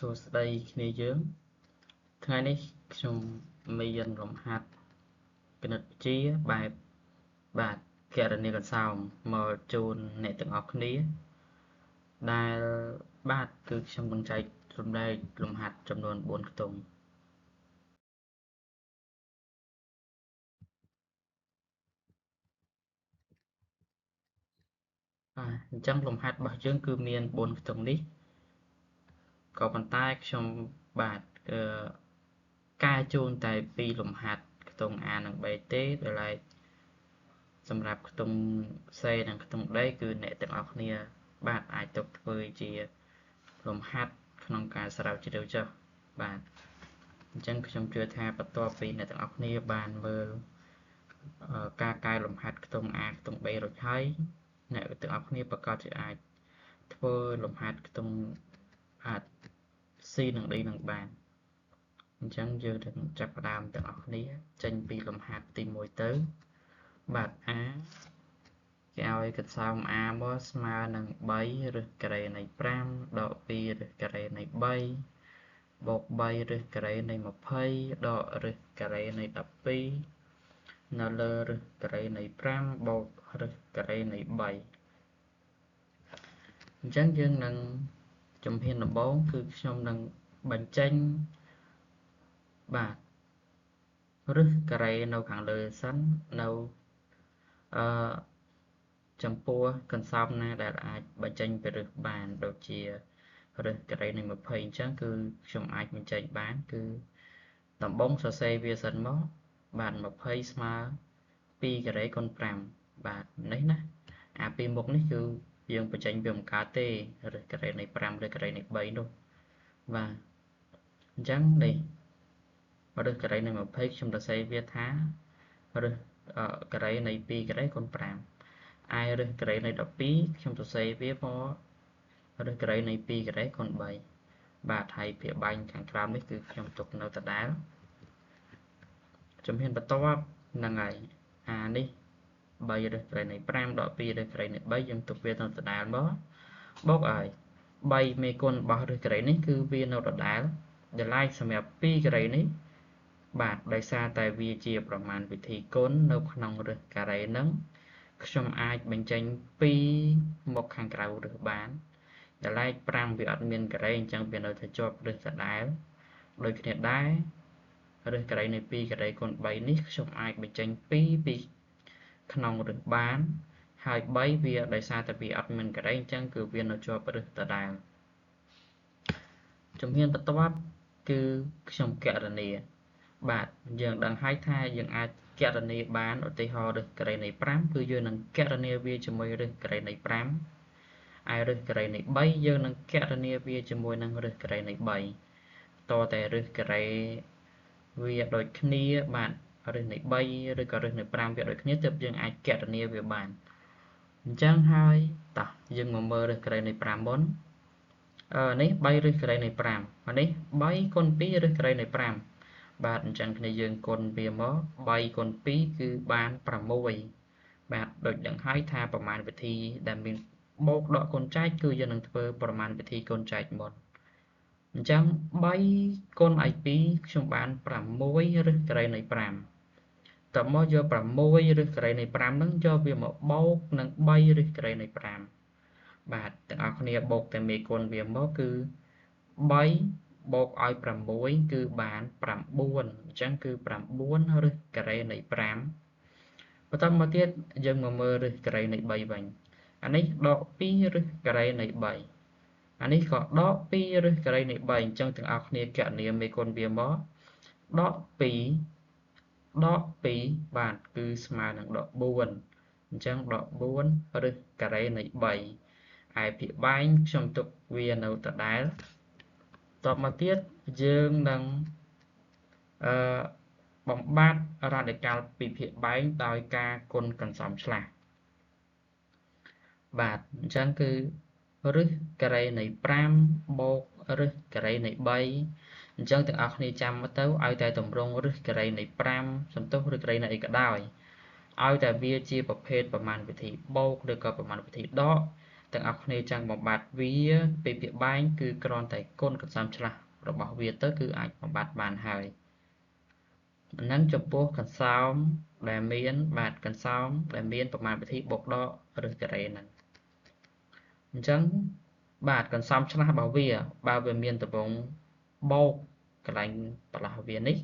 សួស្តីគ្នាយើងថ្ងៃនេះខ្ញុំមានលំហាត់គណិតវិទ្យាបែបបាទគណនាកម្សោមមកជូនអ្នកទាំងអស់គ្នាដែលបាទគឺខ្ញុំនឹងចែករំលែកលំហាត់ចំនួន4ខ្ទង់អញ្ចឹងលំហាត់របស់យើងគឺមាន4ខ្ទង់នេះក៏ប៉ុន្តែខ្ញុំបាទកែជូនតែ2លំហាត់ខ្ទង់ A និង B ទេដោយឡែកសម្រាប់ខ្ទង់ C និងខ្ទង់ D គឺអ្នកទាំងអស់គ្នាបាទអាចទុកធ្វើជាលំហាត់ក្នុងការស្រាវជ្រាវចុះបាទអញ្ចឹងខ្ញុំជឿថាបន្ទាប់ពីអ្នកទាំងអស់គ្នាបានមើលការកែលំហាត់ខ្ទង់ A ខ្ទង់ B រួចហើយអ្នកទាំងអស់គ្នាប្រកាសជាអាចធ្វើលំហាត់ខ្ទង់អាច C និង D នឹងបានអញ្ចឹងយើងនឹងចាប់ផ្ដើមទាំងអស់គ្នាចេញពីលំហាត់ទី1ទៅបាទ A គេឲ្យកន្សោម A មកស្មើនឹង3ឬការ៉េនៃ5ដក2ឬការ៉េនៃ3បូក3ឬការ៉េនៃ20ដកឬការ៉េនៃ12នៅលើឬការ៉េនៃ5បូកឬការ៉េនៃ3អញ្ចឹងយើងនឹងជំហានដំបូងគឺខ្ញុំនឹងបញ្ចេញបាទឬការ៉េនៅខាងលើសិននៅចំពោះកន្សោមណាដែលអាចបញ្ចេញពីរឹសបានដូចជារឹសការ៉េនៃ20អញ្ចឹងគឺខ្ញុំអាចបញ្ចេញបានគឺដំបូងសរសេរវាសិនមកបាទ20ស្មើ2ការ៉េគុណ5បាទនេះណាអាពីមុខនេះគឺយើងបញ្ចេញវាមិនកើតទេរឹសការ៉េនៃ5ឬការ៉េនៃ3នោះបាទអញ្ចឹងនេះរឹសការ៉េនៃ20ខ្ញុំសរសេរវាថារឹសការ៉េនៃ2ការ៉េគុណ5ឯរឹសការ៉េនៃ12ខ្ញុំសរសេរវាមករឹសការ៉េនៃ2ការ៉េគុណ3បាទហើយភាគបាញ់ខាងក្រោមនេះគឺខ្ញុំទុកនៅដដែលជំហានបន្ទាប់ហ្នឹងហើយអានេះ3រឹសការ៉េនៃ5ដក2រឹសការ៉េនៃ3យើងទុកវានៅដដែលមកបូកឲ្យ3មេគុណរបស់រឹសការ៉េនេះគឺវានៅដដែលដែលឡែកសម្រាប់2ការ៉េនេះបាទដោយសារតែវាជាប្រមាណវិធីគុណនៅក្នុងរឹសការ៉េហ្នឹងខ្ញុំអាចបញ្ចេញ2មកខាងក្រៅរឹសបានដែលឡែក5វាអត់មានការ៉េអញ្ចឹងវានៅតែជាប់រឹសដដែលដូចគ្នាដែររឹសការ៉េនៃ2ការ៉េគុណ3នេះខ្ញុំអាចបញ្ចេញ2ពីក្នុងរឹសបានហើយ3វាដោយសារតែវាអត់មានការ៉េអញ្ចឹងគឺវានៅជាប់រឹសដដែលជំហានបន្ទាប់គឺខ្ញុំគណនាបាទយើងដឹងហើយថាយើងអាចគណនាបានឧទាហរណ៍រឹសការ៉េនៃ5គឺយើងនឹងគណនាវាជាមួយរឹសការ៉េនៃ5ឯរឹសការ៉េនៃ3យើងនឹងគណនាវាជាមួយនឹងរឹសការ៉េនៃ3តតែរឹសការ៉េវាដូចគ្នាបាទរឹសនៃ3ឬក៏រឹសនៃ5វាដូចគ្នាទើបយើងអាចគណនាវាបានអញ្ចឹងហើយតោះយើងមកមើលរឹសការ៉េនៃ5មុននេះ3រឹសការ៉េនៃ5នេះ3គុណ2រឹសការ៉េនៃ5បាទអញ្ចឹងគ្នាយើងគុណវាមក3គុណ2គឺបាន6បាទដូចដឹងហើយថាប្រមាណវិធីដែលមានបូកដកគុណចែកគឺយើងនឹងធ្វើប្រមាណវិធីគុណចែកមុនអញ្ចឹង3គុណឲ្យ2ខ្ញុំបាន6រឹសការ៉េនៃ5តមកយក6រឹសការ៉េនៃ5ហ្នឹងយកវាមកបូកនឹង3រឹសការ៉េនៃ5បាទទាំងអស់គ្នាបូកតែមេគុណវាមកគឺ3បូកឲ្យ6គឺបាន9អញ្ចឹងគឺ9រឹសការ៉េនៃ5បន្តមកទៀតយើងមកមើលរឹសការ៉េនៃ3វិញអានេះដក2រឹសការ៉េនៃ3អានេះក៏ដក2រឹសការ៉េនៃ3អញ្ចឹងទាំងអស់គ្នាគណនាមេគុណវាមកដក2ដក2បាទគឺស្មើនឹងដក4អញ្ចឹងដក4រឹសការ៉េនៃ3ឯភាគបែងខ្ញុំទុកវានៅដដែលតបមកទៀតយើងនឹងបំបត្តិរ៉ាឌីកាល់ពីភាគបែងដោយការគុណកន្សំឆ្លាស់បាទអញ្ចឹងគឺរឹសការ៉េនៃ5បូករឹសការ៉េនៃ3អញ្ចឹងទាំងអស់គ្នាចាំមកទៅឲ្យតែតម្រង់រឹសការ៉េនៃ5សន្ទុះឬការ៉េនៃអីក៏ដោយឲ្យតែវាជាប្រភេទប្រមាណវិធីបូកឬក៏ប្រមាណវិធីដក ទាំងអស់គ្នាចង់បំបត្តិវាពីពាក្យបែងគឺគ្រាន់តែគុណកន្សំឆ្លាស់របស់វាទៅគឺអាចបំបត្តិបានហើយហ្នឹងចំពោះកន្សោមដែលមានបាទកន្សោមដែលមានប្រមាណវិធីបូកដកឬការ៉េហ្នឹងអញ្ចឹងបាទកន្សោមឆ្លាស់របស់វាបើវាមានត្បូងបូកកន្លែងប្រឡោះវានេះ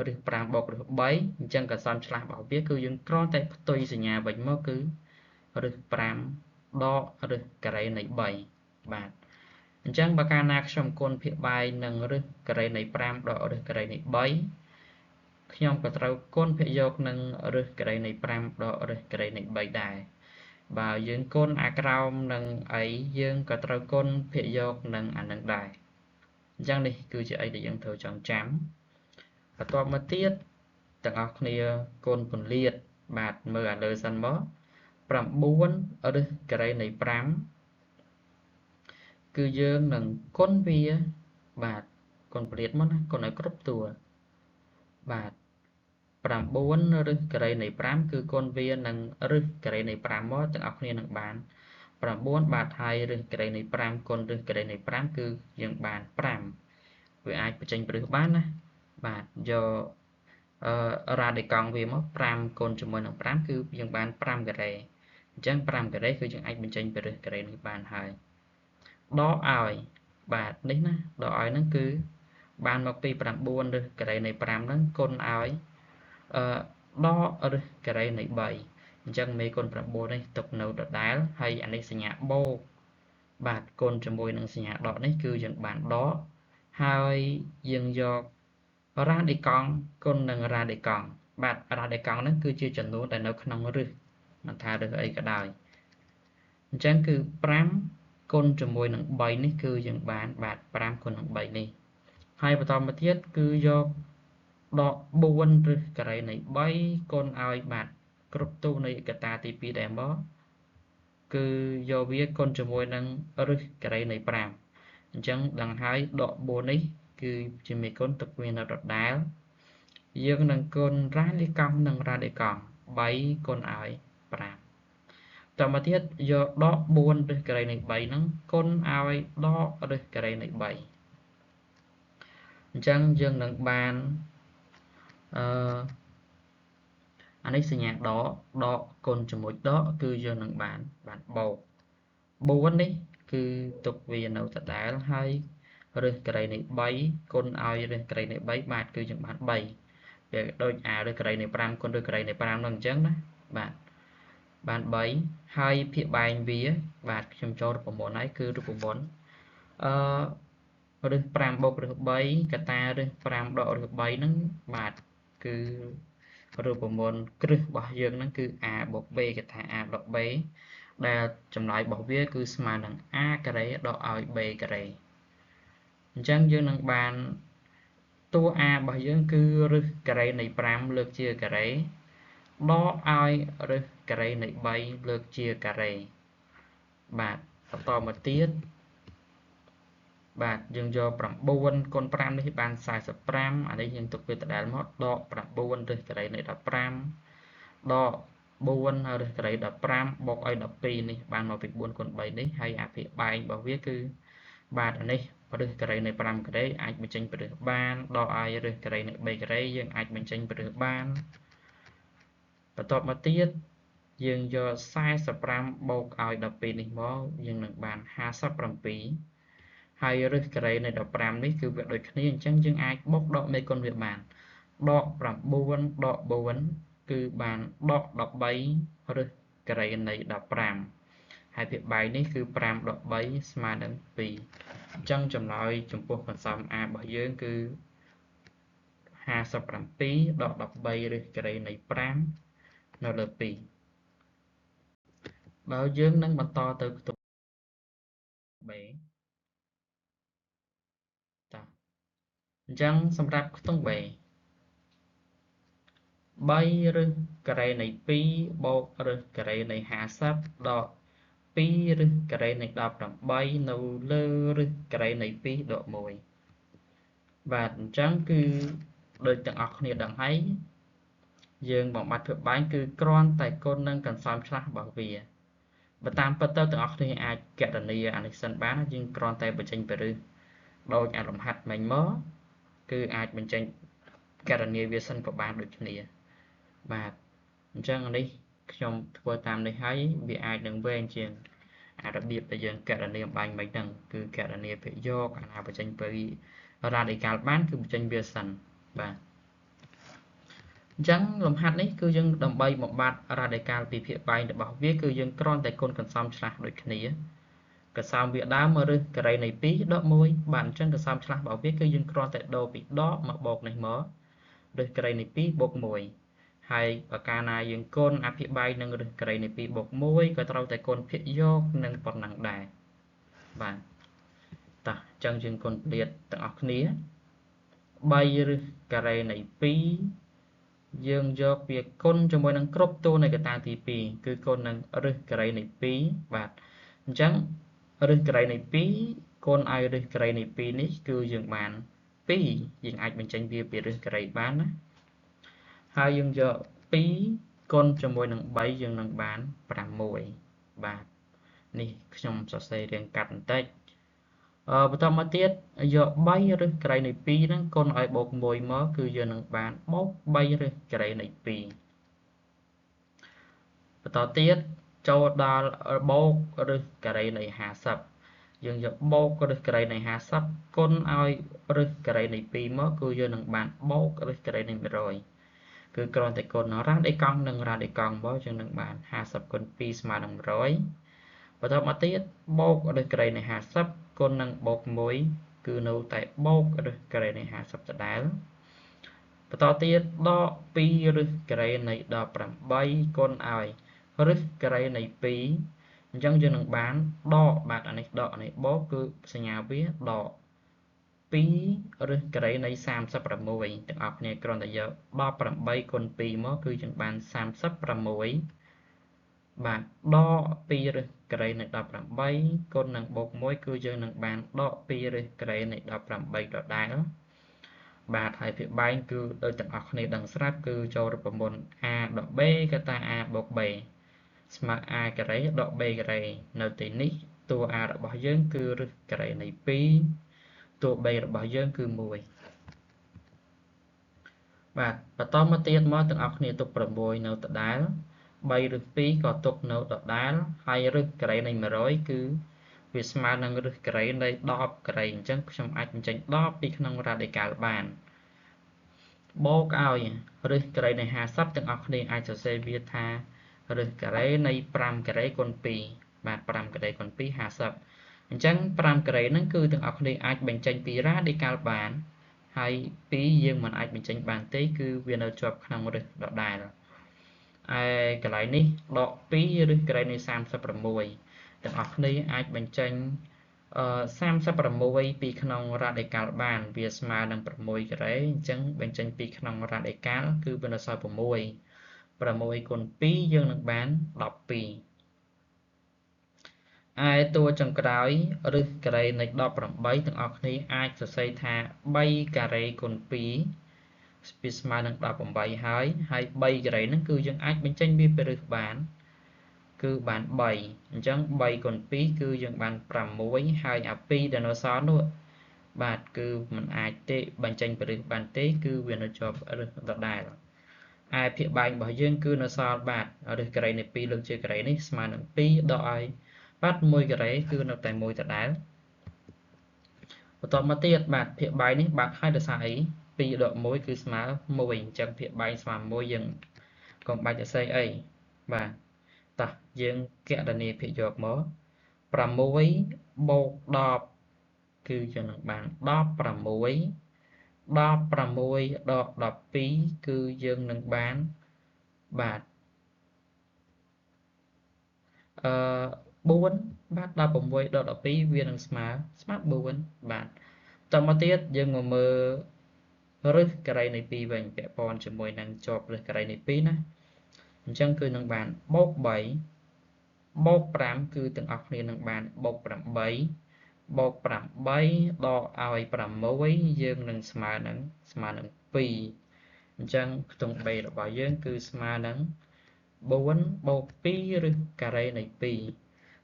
ឬ5បូកឬ3អញ្ចឹងកន្សោមឆ្លាស់របស់វាគឺយើងគ្រាន់តែផ្ទុយសញ្ញាវិញមកគឺឬ5ដកឬការ៉េនៃ3បាទអញ្ចឹងបើកាលណាខ្ញុំគុណភាគបាយនឹងឬការ៉េនៃ5ដកឬការ៉េនៃ3ខ្ញុំក៏ត្រូវគុណភាគយកនឹងឬការ៉េនៃ5ដកឬការ៉េនៃ3ដែរបើយើងគុណអាក្រោមនឹងអីយើងក៏ត្រូវគុណភាគយកនឹងអានឹងដែរអញ្ចឹងនេះគឺជាអីដែលយើងត្រូវចងចាំបន្ទាប់មកទៀតទាំងអស់គ្នាគុណពន្លាតបាទមើលឥឡូវសិនមក9ឬការ៉េនៃ5គឺយើងនឹងគុណវាបាទគុណពន្លាតមកណាគុណឲ្យគ្រប់តួបាទ9ឬការ៉េនៃ5គឺគុណវានឹងឬការ៉េនៃ5មកទាំងអស់គ្នានឹងបាន9បាទហើយឬការ៉េនៃ5គុណឬការ៉េនៃ5គឺយើងបាន5វាអាចបញ្ចេញព្រឹសបានណាបាទយករ៉ាឌីកង់វាមក5គុណជាមួយនឹង5គឺយើងបាន5ការ៉េអញ្ចឹង5ការ៉េគឺយើងអាចបញ្ចេញព្រឹសការ៉េនេះបានហើយដកឲ្យបាទនេះណាដកឲ្យហ្នឹងគឺបានមកពី9ឬការ៉េនៃ5ហ្នឹងគុណឲ្យដកឬការ៉េនៃ3អញ្ចឹងមេគុណ9នេះទុកនៅដដែលហើយអានេះសញ្ញាបូកបាទគុណជាមួយនឹងសញ្ញាដកនេះគឺយើងបានដកហើយយើងយករ៉ាឌីកង់គុណនឹងរ៉ាឌីកង់បាទរ៉ាឌីកង់ហ្នឹងគឺជាចំនួនដែលនៅក្នុងរឹសមិនថារឹសអីក៏ដោយអញ្ចឹងគឺ5គុណជាមួយនឹង3នេះគឺយើងបានបាទ5គុណនឹង3នេះហើយបន្តមកទៀតគឺយកដក4ឬការ៉េនៃ3គុណឲ្យបាទគ្រប់ទូនៃកតាទី2ដែលមកគឺយកវាគុណជាមួយនឹងរឹសការ៉េនៃ5អញ្ចឹងដឹងហើយដក4នេះគឺជាមេគុណទុកវានៅដដែលយើងនឹងគុណរ៉ាឌីកង់និងរ៉ាឌីកង់3គុណឲ្យ5តមកទៀតយកដក4រឹសការ៉េនៃ3ហ្នឹងគុណឲ្យដករឹសការ៉េនៃ3អញ្ចឹងយើងនឹងបានអានេះសញ្ញាដកគុណជាមួយដកគឺយើងនឹងបានបូក4នេះគឺទុកវានៅដដែលហើយរឹសការ៉េនៃ3គុណឲ្យរឹសការ៉េនៃ3បាទគឺយើងបាន3វាដូចរឹសការ៉េនៃ5គុណរឹសការ៉េនៃ5នោះអញ្ចឹងណាបាទបាន3ហើយភាគបែងវាបាទខ្ញុំចូលរូបមន្តហើយគឺរូបមន្តរឹស5បូករឹស3កតារឹស5ដករឹស3ហ្នឹងបាទគឺរូបមន្តគ្រឹះរបស់យើងហ្នឹងគឺ a បូក b កថា a ដក b ដែលចម្លើយរបស់វាគឺស្មើនឹង a ការ៉េដកឲ្យ b ការ៉េអញ្ចឹងយើងនឹងបានតួ a របស់យើងគឺរឹសការ៉េនៃ5លើកជាការ៉េដកឲ្យរឹសការ៉េនៃ3លើកជាការ៉េបាទបន្តមកទៀតបាទយើងយក9គុណ5នេះបាន45អានេះយើងទុកវាដដែលមកដក9រឹសការ៉េនៃ15ដក4ហើយរឹសការ៉េ15បូកឲ្យ12នេះបានមកពី4គុណ3នេះហើយអាភាគបែងរបស់វាគឺបាទអានេះរឹសការ៉េនៃ5ការ៉េអាចបញ្ចេញព្រឹសបានដកឲ្យរឹសការ៉េនៃ3ការ៉េយើងអាចបញ្ចេញព្រឹសបានបន្ទាប់មកទៀតយើងយក45បូកឲ្យ12នេះមកយើងនឹងបាន57ហើយរឹសការ៉េនៃ15នេះគឺវាដូចគ្នាអញ្ចឹងយើងអាចបូកដកមេគុណវាបានដក9ដក4គឺបានដក13រឹសការ៉េនៃ15ហើយភាគបែងនេះគឺ5ដក3ស្មើនឹង2អញ្ចឹងចម្លើយចំពោះកន្សោម A របស់យើងគឺ57ដក13រឹសការ៉េនៃ5នៅលើ2បើយើងនឹងបន្តទៅខ្ទង់ B តាអញ្ចឹងសម្រាប់ខ្ទង់ B 3រឹសការ៉េនៃ2បូករឹសការ៉េនៃ50ដក2រឹសការ៉េនៃ18នៅលើរឹសការ៉េនៃ2ដក1បាទអញ្ចឹងគឺដូចទាំងអស់គ្នាដឹងហើយយើងបំបត្តិភាពបែងគឺគ្រាន់តែគុណនឹងកន្សោមឆ្លាស់របស់វា បើតាមពិតទៅទាំងអស់គ្នាអាចកណនាអានេះសិនបានយើងគ្រាន់តែបញ្ចេញពីរឹសដោយអាលំហាត់មិញមកគឺអាចបញ្ចេញកណនាវាសិនក៏បានដូចគ្នាបាទអញ្ចឹងនេះខ្ញុំធ្វើតាមនេះហើយវាអាចនឹងវែងជាងអារបៀបដែលយើងកណនាបាញ់មិញហ្នឹងគឺកណនាភាគយកអាណាបញ្ចេញពីរ៉ាឌីកាល់បានគឺបញ្ចេញវាសិនបាទអញ្ចឹងលំហាត់នេះគឺយើងដើម្បីបំបត្តិរ៉ាឌីកាល់ពីភាគបែងរបស់វាគឺយើងគ្រាន់តែគុណកន្សំឆ្លាស់ដូចគ្នាកន្សោមវាដើមមកឬការ៉េនៃ2ដក1បាទអញ្ចឹងកន្សោមឆ្លាស់របស់វាគឺយើងគ្រាន់តែដូរពីដកមកបូកនេះមកឬការ៉េនៃ2បូក1ហើយបើកាលណាយើងគុណអភិបាលនឹងឬការ៉េនៃ2បូក1ក៏ត្រូវតែគុណភាគយកនឹងប៉ុណ្ណឹងដែរបាទតោះអញ្ចឹងយើងគុណព្រាតទាំងអស់គ្នា3ឬការ៉េនៃ2យើងយកវាគុណជាមួយនឹងគ្រប់តួនៃកត្តាទី2គឺគុណនឹងឬការ៉េនៃ2បាទអញ្ចឹងឬការ៉េនៃ2គុណឲ្យឬការ៉េនៃ2នេះគឺយើងបាន2យើងអាចបញ្ចេញវាពីឬការ៉េបានណាហើយយើងយក2គុណជាមួយនឹង3យើងនឹងបាន6បាទនេះខ្ញុំសរសេររៀងកាត់បន្តិចបន្តមកទៀតយក3ឬការ៉េនៃ2ហ្នឹងគុណឲ្យបូក1មកគឺយើងនឹងបានបូក3ឬការ៉េនៃ2បន្តទៀតចូលដល់បូកឬការ៉េនៃ50យើងយកបូកឬការ៉េនៃ50គុណឲ្យឬការ៉េនៃ2មកគឺយើងនឹងបានបូកឬការ៉េនៃ100គឺគ្រាន់តែគុណរ៉ាឌីកង់និងរ៉ាឌីកង់មកយើងនឹងបាន50គុណ2ស្មើនឹង100បន្តមកទៀតបូកឬការ៉េនៃ50គុណនឹងបូក1គឺនៅតែបូកឬការ៉េនៃ50ដដែលបន្តទៀតដក2ឬការ៉េនៃ18គុណឲ្យឬការ៉េនៃ2អញ្ចឹងយើងនឹងបានដកបាទអានេះដកអានេះបូកគឺសញ្ញាវាដក2ឬការ៉េនៃ36ទាំងអស់គ្នាគ្រាន់តែយក18គុណ2មកគឺយើងបាន36បាទដក2ឬការ៉េនៃ18គុណនឹងបូក1គឺយើងនឹងបានដក2ឬការ៉េនៃ18ដដែលបាទហើយភាគបែងគឺដូចទាំងអស់គ្នាដឹងស្រាប់គឺចូលរូបមន្ត a ដក b កតា a បូក b ស្មើ a ការ៉េដក b ការ៉េនៅទីនេះតួ a របស់យើងគឺឫសការ៉េនៃ2តួ b របស់យើងគឺ1បាទបន្តមកទៀតមកទាំងអស់គ្នាទុក6នៅដដែល3ឬ2ក៏ទុកនៅដដែលហើយឫសការ៉េនៃ100គឺវាស្មើនឹងឫសការ៉េនៃ10ការ៉េអញ្ចឹងខ្ញុំអាចបញ្ចេញ10ពីក្នុងរ៉ាឌីកាល់បានបូកឲ្យឫសការ៉េនៃ50ទាំងអស់គ្នាអាចសរសេរវាថាឫសការ៉េនៃ5ការ៉េគុណ2បាទ5ការ៉េគុណ2 50អញ្ចឹង5ការ៉េហ្នឹងគឺទាំងអស់គ្នាអាចបញ្ចេញពីរ៉ាឌីកាល់បានហើយ2យើងមិនអាចបញ្ចេញបានទេគឺវានៅជាប់ក្នុងឫសដដែលឯកន្លែងនេះដក2ឬការ៉េនៃ36ទាំងអស់គ្នាអាចបញ្ចេញ36ពីក្នុងរ៉ាឌីកាល់បានវាស្មើនឹង6ការ៉េអញ្ចឹងបញ្ចេញពីក្នុងរ៉ាឌីកាល់គឺវានៅសល់6គុណ2យើងនឹងបាន12ឯតួចុងក្រោយឬការ៉េនៃ18ទាំងអស់គ្នាអាចសរសេរថា3ការ៉េគុណ2វាស្មើនឹង18ហើយ3ការ៉េហ្នឹងគឺយើងអាចបញ្ចេញវាពីឫសបានគឺបាន3អញ្ចឹង3គុណ2គឺយើងបាន6ហើយអា2ដែលនៅសល់នោះបាទគឺมันអាចទេបញ្ចេញពីឫសបានទេគឺវានៅជាប់ឫសដដែលឯភាគបែងរបស់យើងគឺនៅសល់បាទឫសការ៉េនៃ2លើកជាការ៉េនេះស្មើនឹង2ដកឲ្យបាទ1ការ៉េគឺនៅតែ1ដដែលបន្តមកទៀតបាទភាគបែងនេះបាទឲ្យដោយសារអី2ដក1គឺស្មើ1អញ្ចឹងភាគបែងស្មើ1យើងកុំបាច់សរសេរអីបាទតោះយើងគណនាភាគយកមក6បូក10គឺយើងនឹងបាន16 16ដក12គឺយើងនឹងបានបាទ4បាទ16ដក12វានឹងស្មើ4បាទតមកទៀតយើងមកមើលឫសការ៉េនៃ2វិញពាក់ព័ន្ធជាមួយនឹងជាប់ឫសការ៉េនៃ2ណាអញ្ចឹងគឺនឹងបានបូក3បូក5គឺទាំងអស់គ្នានឹងបានបូក8បូក8ដកឲ្យ6យើងនឹងស្មើនឹង2អញ្ចឹងខ្ទង់ b របស់យើងគឺស្មើនឹង4បូក2ឬការ៉េនៃ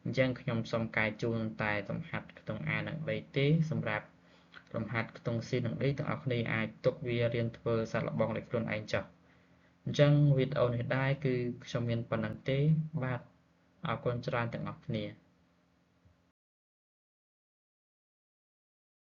អញ្ចឹងខ្ញុំសូមកែជូនតែលំហាត់ខ្ទង់ A និង B ទេសម្រាប់លំហាត់ខ្ទង់ C និង D ទាំងអស់គ្នាអាចទុកវារៀនធ្វើសាកល្បងដោយខ្លួនឯងចុះអញ្ចឹងវីដេអូនេះដែរគឺខ្ញុំមានប៉ុណ្្នឹងទេបាទអរគុណច្រើនទាំងអស់គ្នា